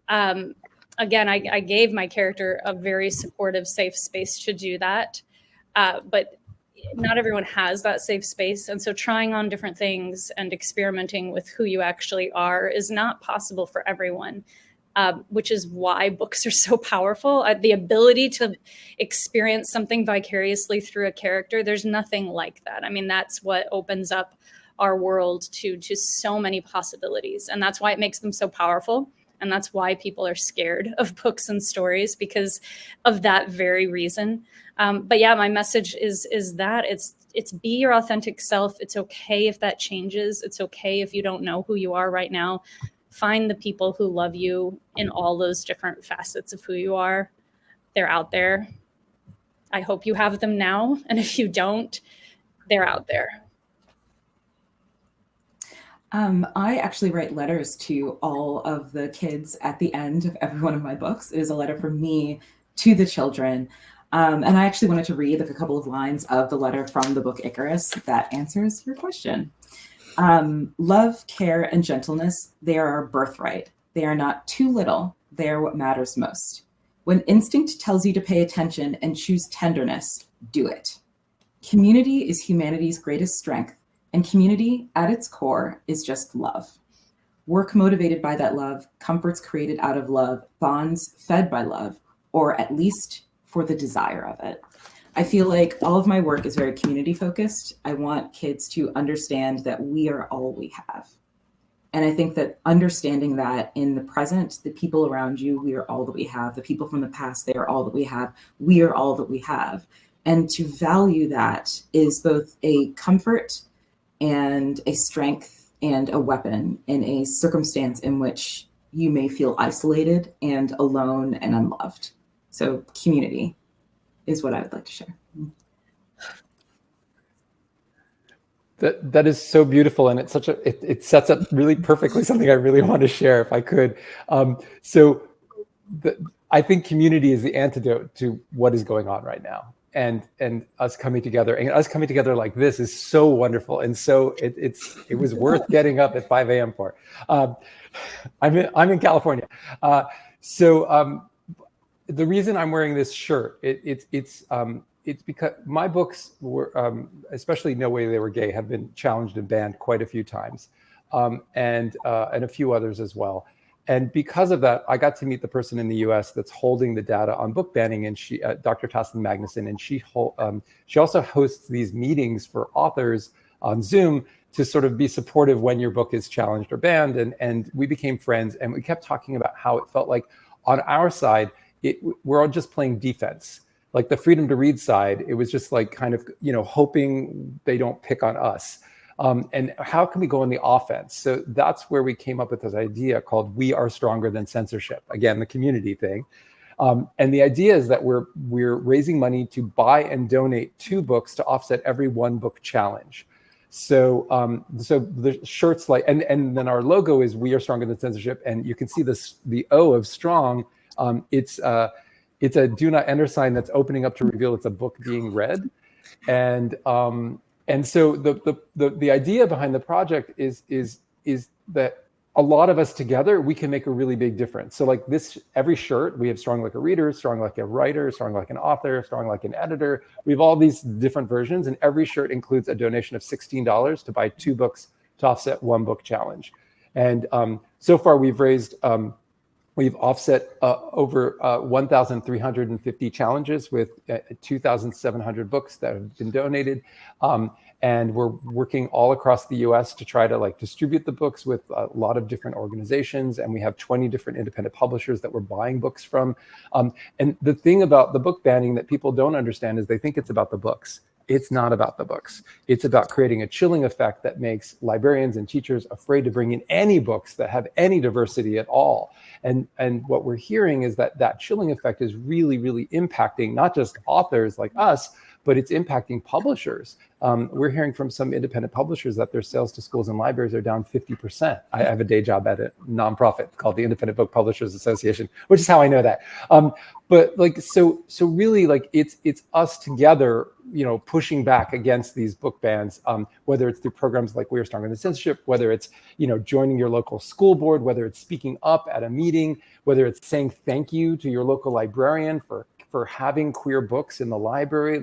again, I gave my character a very supportive, safe space to do that. But not everyone has that safe space. And so trying on different things and experimenting with who you actually are is not possible for everyone. Which is why books are so powerful. The ability to experience something vicariously through a character, there's nothing like that. I mean, that's what opens up our world to so many possibilities. And that's why it makes them so powerful. And that's why people are scared of books and stories, because of that very reason. But yeah, my message is that it's be your authentic self. It's okay if that changes. It's okay if you don't know who you are right now. Find the people who love you in all those different facets of who you are. They're out there. I hope you have them now. And if you don't, they're out there. I actually write letters to all of the kids at the end of every one of my books. It is a letter from me to the children. And I actually wanted to read like a couple of lines of the letter from the book Icarus that answers your question. Love, care, and gentleness, they are our birthright. They are not too little. They are what matters most. When instinct tells you to pay attention and choose tenderness, do it. Community is humanity's greatest strength, and community at its core is just love. Work motivated by that love, comforts created out of love, bonds fed by love, or at least for the desire of it. I feel like all of my work is very community focused. I want kids to understand that we are all we have. And I think that understanding that in the present, the people around you, we are all that we have. The people from the past, they are all that we have. We are all that we have. And to value that is both a comfort and a strength and a weapon in a circumstance in which you may feel isolated and alone and unloved. So community is what I would like to share. That is so beautiful, and it's such it sets up really perfectly something I really want to share if I could. I think community is the antidote to what is going on right now, and us coming together like this is so wonderful, and so it was worth getting up at 5 a.m. for. I'm in California, the reason I'm wearing this shirt, it's because my books were, especially No Way They Were Gay, have been challenged and banned quite a few times, and a few others as well. And because of that, I got to meet the person in the U.S. that's holding the data on book banning, and Dr. Tassin Magnuson, and she also hosts these meetings for authors on Zoom to sort of be supportive when your book is challenged or banned. And we became friends, and we kept talking about how it felt like on our side, we're all just playing defense. Like the freedom to read side, it was just like kind of, hoping they don't pick on us. And how can we go on the offense? So that's where we came up with this idea called We Are Stronger Than Censorship. Again, the community thing. And the idea is that we're raising money to buy and donate 2 books to offset every 1 book challenge. So the shirts and then our logo is We Are Stronger Than Censorship, and you can see the O of strong. It's a do not enter sign that's opening up to reveal it's a book being read, and so the idea behind the project is that a lot of us together, we can make a really big difference. So like every shirt, we have strong like a reader, strong like a writer, strong like an author, strong like an editor. We have all these different versions, and every shirt includes a donation of $16 to buy 2 books to offset 1 book challenge. And so far we've raised, we've offset over 1,350 challenges with 2,700 books that have been donated. And we're working all across the US to try to distribute the books with a lot of different organizations. And we have 20 different independent publishers that we're buying books from. And the thing about the book banning that people don't understand is they think it's about the books. It's not about the books. It's about creating a chilling effect that makes librarians and teachers afraid to bring in any books that have any diversity at all. And what we're hearing is that chilling effect is really, really impacting not just authors like us, but it's impacting publishers. We're hearing from some independent publishers that their sales to schools and libraries are down 50%. I have a day job at a nonprofit called the Independent Book Publishers Association, which is how I know that. But so really it's us together, pushing back against these book bans, whether it's through programs like We Are Stronger Than Censorship, whether it's, joining your local school board, whether it's speaking up at a meeting, whether it's saying thank you to your local librarian for having queer books in the library.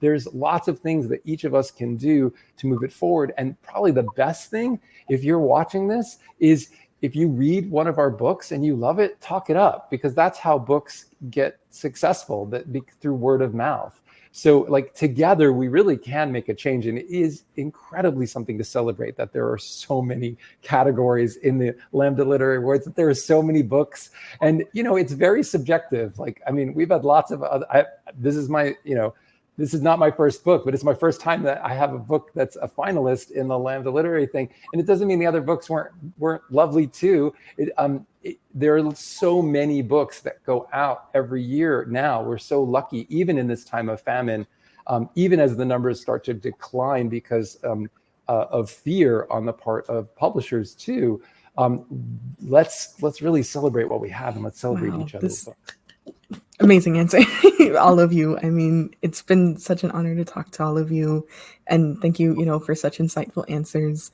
There's lots of things that each of us can do to move it forward. And probably the best thing, if you're watching this, is if you read one of our books and you love it, talk it up, because that's how books get successful, through word of mouth. So together we really can make a change, and it is incredibly something to celebrate that there are so many categories in the Lambda Literary Awards, that there are so many books, and it's very subjective. We've had lots of other, this is not my first book, but it's my first time that I have a book that's a finalist in the Lambda Literary thing. And it doesn't mean the other books weren't lovely too. There are so many books that go out every year now. We're so lucky, even in this time of famine, even as the numbers start to decline because of fear on the part of publishers too. Let's really celebrate what we have, and let's celebrate each other's books. Amazing answer, all of you. It's been such an honor to talk to all of you, and thank you, for such insightful answers.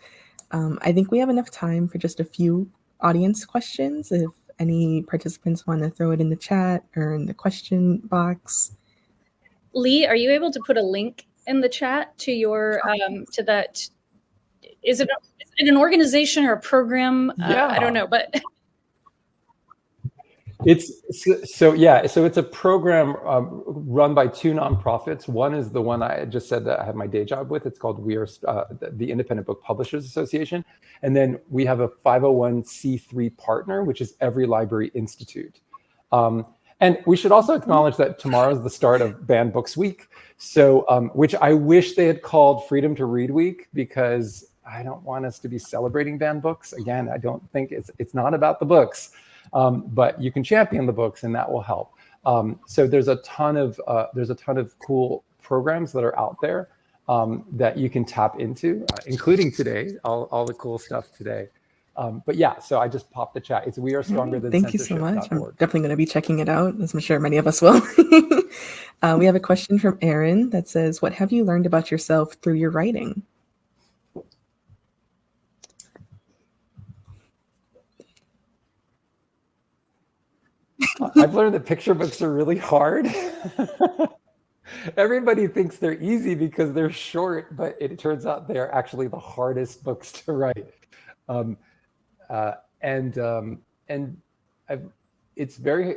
I think we have enough time for just a few audience questions. If any participants want to throw it in the chat or in the question box. Lee, are you able to put a link in the chat to your to that? Is it an organization or a program? Yeah. I don't know, but. So it's a program run by 2 nonprofits. One is the one I just said that I have my day job with. It's called the Independent Book Publishers Association. And then we have a 501c3 partner, which is Every Library Institute. And we should also acknowledge that tomorrow is the start of Banned Books Week. So, which I wish they had called Freedom to Read Week, because I don't want us to be celebrating banned books. Again, I don't think it's not about the books. But you can champion the books, and that will help. So there's a ton of cool programs that are out there that you can tap into, including today, all the cool stuff today. But yeah, so I just popped the chat. It's We Are Stronger Than Thank you so much. I'm Censorship.org. definitely going to be checking it out, as I'm sure many of us will. We have a question from Aaron that says, "What have you learned about yourself through your writing?" I've learned that picture books are really hard. Everybody thinks they're easy because they're short, but it turns out they're actually the hardest books to write. It's very,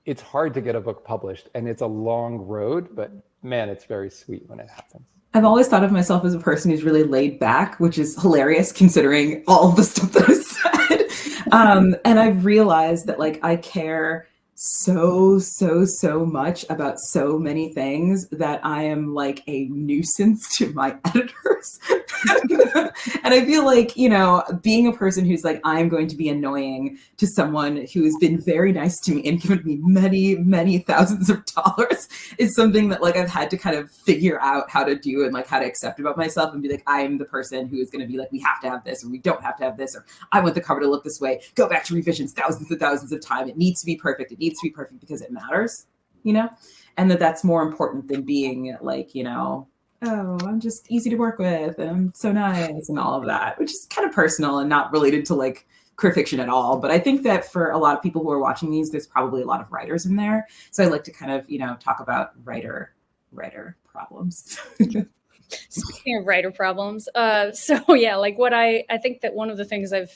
it's hard to get a book published, and it's a long road, but man, it's very sweet when it happens. I've always thought of myself as a person who's really laid back, which is hilarious considering all of the stuff that I've said. And I've realized that like I care so much about so many things that I am like a nuisance to my editors. And I feel like, you know, being a person who's like, I'm going to be annoying to someone who has been very nice to me and given me many thousands of dollars is something that like I've had to kind of figure out how to do and like how to accept about myself and be like, I'm the person who is going to be like, we have to have this, or we don't have to have this, or I want the cover to look this way, go back to revisions thousands and thousands of time. It needs to be perfect. It needs to be perfect because it matters, you know, and that's more important than being like, you know, oh, I'm just easy to work with and I'm so nice and all of that, which is kind of personal and not related to like queer fiction at all. But I think that for a lot of people who are watching these, there's probably a lot of writers in there. So I like to kind of, you know, talk about writer problems. Speaking of writer problems, so yeah, like what I think that one of the things I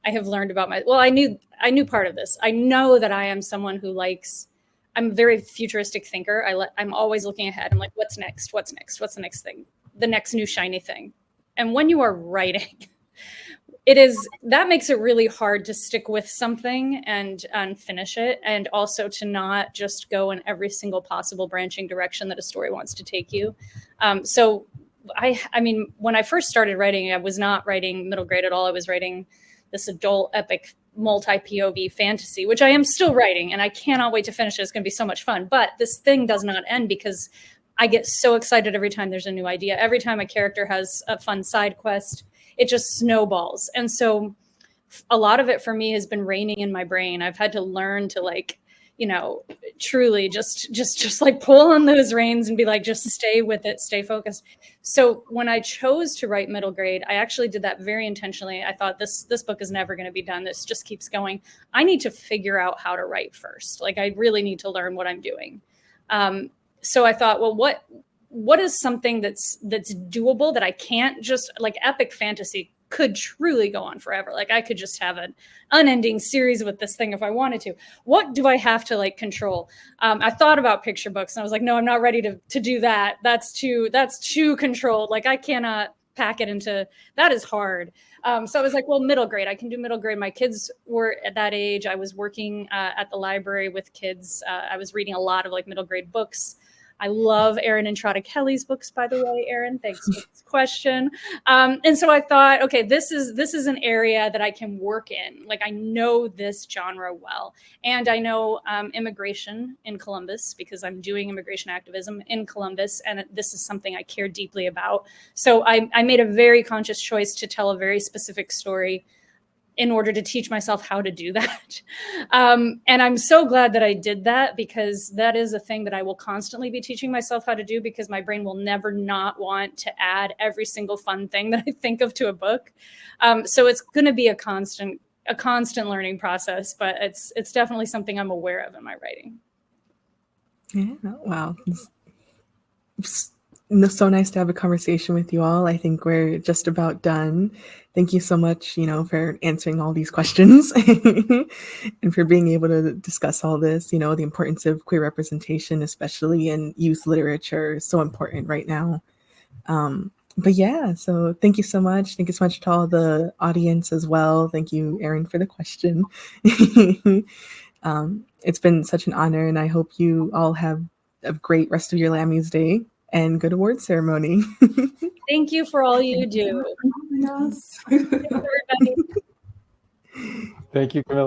have learned about I knew part of this. I know that I am someone who likes, I'm a very futuristic thinker. I'm always looking ahead. I'm like, what's next? What's next? What's the next thing? The next new shiny thing. And when you are writing, that makes it really hard to stick with something and finish it. And also to not just go in every single possible branching direction that a story wants to take you. So I mean, when I first started writing, I was not writing middle grade at all. I was writing this adult epic multi-POV fantasy, which I am still writing, and I cannot wait to finish it. It's going to be so much fun. But this thing does not end because I get so excited every time there's a new idea. Every time a character has a fun side quest, it just snowballs. And so a lot of it for me has been raining in my brain. I've had to learn to like, you know, truly just like pull on those reins and be like, just stay with it, stay focused. So when I chose to write middle grade, I actually did that very intentionally. I thought this book is never going to be done. This just keeps going. I need to figure out how to write first. Like I really need to learn what I'm doing. So I thought, well, what is something that's doable that I can't just like epic fantasy could truly go on forever. Like I could just have an unending series with this thing if I wanted to. What do I have to like control? I thought about picture books and I was like, no, I'm not ready to do that. That's too controlled. Like I cannot pack it into, that is hard. So I was like, well, middle grade, I can do middle grade. My kids were at that age. I was working at the library with kids. I was reading a lot of like middle grade books. I love Erin and Trotta Kelly's books, by the way, Erin. Thanks for this question. And so I thought, okay, this is an area that I can work in. Like I know this genre well. And I know immigration in Columbus because I'm doing immigration activism in Columbus. And this is something I care deeply about. So I made a very conscious choice to tell a very specific story in order to teach myself how to do that. And I'm so glad that I did that because that is a thing that I will constantly be teaching myself how to do because my brain will never not want to add every single fun thing that I think of to a book. So it's going to be a constant learning process, but it's definitely something I'm aware of in my writing. Yeah, wow. It's so nice to have a conversation with you all. I think we're just about done. Thank you so much, for answering all these questions and for being able to discuss all this. The importance of queer representation, especially in youth literature, is so important right now. But yeah, so thank you so much. Thank you so much to all the audience as well. Thank you, Erin, for the question. It's been such an honor, and I hope you all have a great rest of your LAMMYS Day and good award ceremony. Thank you for all you do. Yes. Thank you, everybody. Thank you, Camilla.